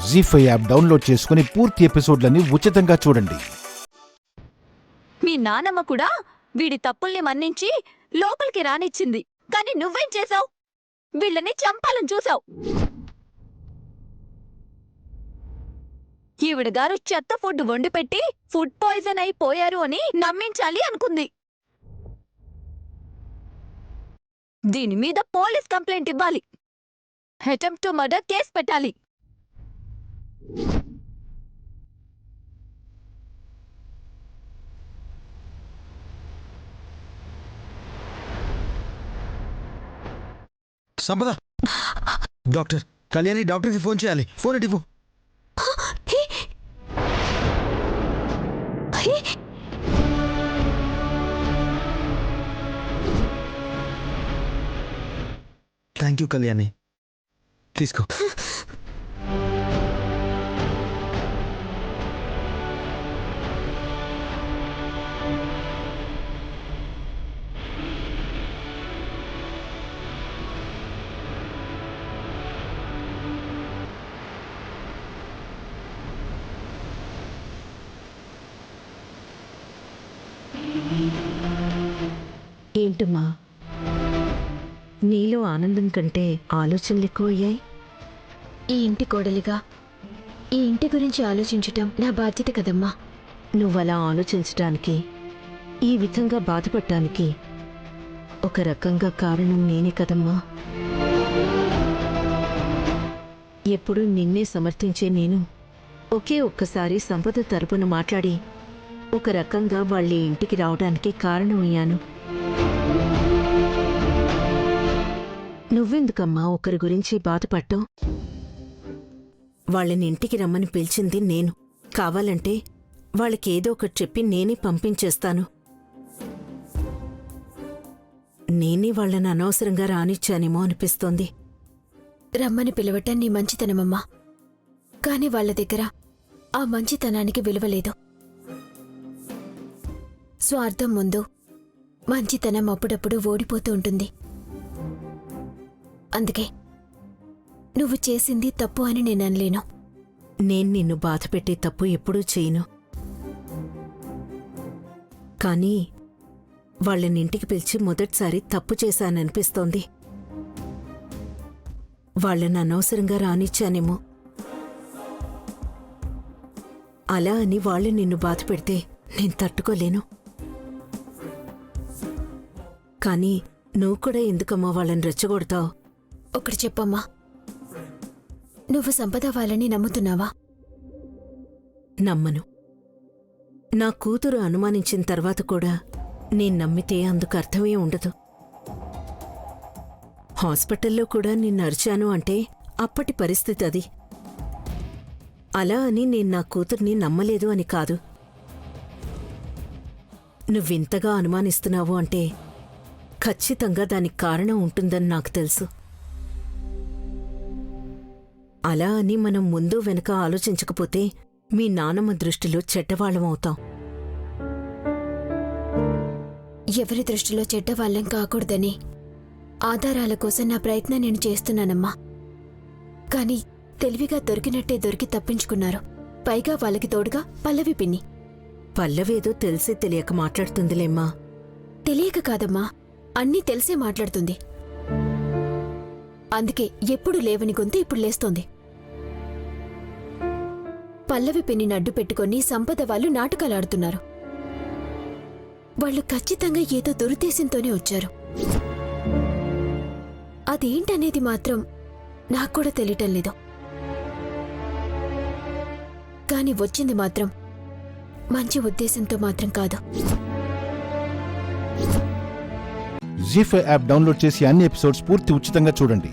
జీ5 app download చేసుకుని పూర్తి ఎపిసోడ్లని ఉచితంగా చూడండి. మీ నానమ్మ కూడా వీడి తప్పుల్ని మన్నించి లోపలికి రానిచ్చింది. కానీ నువ్వేం చేశావు? వీళ్ళని చంపాలని చూసావు. ఈవిడ గారు చెత్త ఫుడ్ వండిపెట్టి ఫుడ్ పాయిజన్ అయిపోయారు అని నమ్మించాలి అనుకుంది. దీని మీద పోలీస్ కంప్లైంట్ ఇవ్వాలి. అటెంప్ట్ టు మర్డర్ కేసు పెట్టాలి. సంపద, డాక్టర్ కళ్యాణి డాక్టర్కి ఫోన్ చేయాలి. ఫోన్ ఇవ్వు. థ్యాంక్ యూ కళ్యాణి, తీసుకో. ఏంటమ్మా, నీలో ఆనందం కంటే ఆలోచనలు ఎక్కువయ్యాయి. ఈ ఇంటి కోడలిగా ఈ ఇంటి గురించి ఆలోచించటం నా బాధ్యత కదమ్మా. నువ్వలా ఆలోచించటానికి, ఈ విధంగా బాధపడటానికి ఒక రకంగా కారణం నేనే కదమ్మా. ఎప్పుడూ నిన్నే సమర్థించే నేను ఒకే ఒక్కసారి సంపద తరపున మాట్లాడి ఒక రకంగా వాళ్ళ ఇంటికి రావడానికి కారణమయ్యాను. నువ్వెందుకమ్మా ఒకరి గురించి బాధపడ్డావు? వాళ్ళని ఇంటికి రమ్మని పిలిచింది నేను. కావాలంటే వాళ్ళకేదో ఒకటి చెప్పి నేనే పంపించేస్తాను. నేనే వాళ్ళని అనవసరంగా రానిచ్చానేమో అనిపిస్తోంది. రమ్మని పిలవటం నీ మంచితనమమ్మా. కాని వాళ్ళ దగ్గర ఆ మంచితనానికి విలువలేదు. స్వార్థం ముందు మంచితనం అప్పుడప్పుడు ఓడిపోతూ ఉంటుంది. అందుకే నువ్వు చేసింది తప్పు అని నేను అనలేను. నేను నిన్ను బాధపెట్టే తప్పు ఎప్పుడూ చేయను. కానీ వాళ్ళని ఇంటికి పిలిచి మొదటిసారి తప్పు చేశాననిపిస్తోంది. వాళ్ళని అనవసరంగా రానిచ్చానేమో. అలా అని వాళ్ళు నిన్ను బాధపెడితే నేను తట్టుకోలేను. కానీ నువ్వు కూడా ఎందుకమ్మా వాళ్ళని రెచ్చగొడతావు? ఒకటి చెప్పమ్మా, నువ్వు సంపద వాళ్ళని నమ్ముతున్నావా? నమ్మను. నా కూతురు అనుమానించిన తర్వాత కూడా నేను నమ్మితే అందుకు అర్థమే ఉండదు. హాస్పిటల్లో కూడా నిన్ను అరిచాను అంటే అప్పటి పరిస్థితి అది. అలా అని నేను నా కూతుర్ని నమ్మలేదు అని కాదు. నువ్వింతగా అనుమానిస్తున్నావు అంటే ఖచ్చితంగా దానికి కారణం ఉంటుందని నాకు తెలుసు. అలా అని మనం ముందు వెనక ఆలోచించకపోతే మీ నానమ్మ దృష్టిలో చెడ్డవాళ్ళమవుతాం. ఎవరి దృష్టిలో చెడ్డవాళ్ళం కాకూడదని ఆధారాల కోసం నా ప్రయత్నం నేను చేస్తున్నానమ్మా. కాని తెలివిగా దొరికినట్టే దొరికి తప్పించుకున్నారు. పైగా వాళ్ళకి తోడుగా పల్లవి పిన్ని. పల్లవేదో తెలిసే తెలియక మాట్లాడుతుందిలేమ్మా. తెలియక కాదమ్మా, అన్నీ తెలిసే మాట్లాడుతుంది. అందుకే ఎప్పుడు లేవని గొంతు ఇప్పుడు లేస్తోంది. పల్లవి పిన్నిని అడ్డు పెట్టుకుని సంపద వాళ్ళు నాటకాలాడుతున్నారు. వాళ్ళు ఖచ్చితంగా ఏదో దురుద్దేశంతోనే వచ్చారు. అదేంటనేది మాత్రం నాక్కూడా తెలియటం లేదు. కాని వచ్చింది మాత్రం మంచి ఉద్దేశంతో మాత్రం కాదు. జీ5 యాప్ డౌన్లోడ్ చేసి అన్ని ఎపిసోడ్స్ పూర్తి ఉచితంగా చూడండి.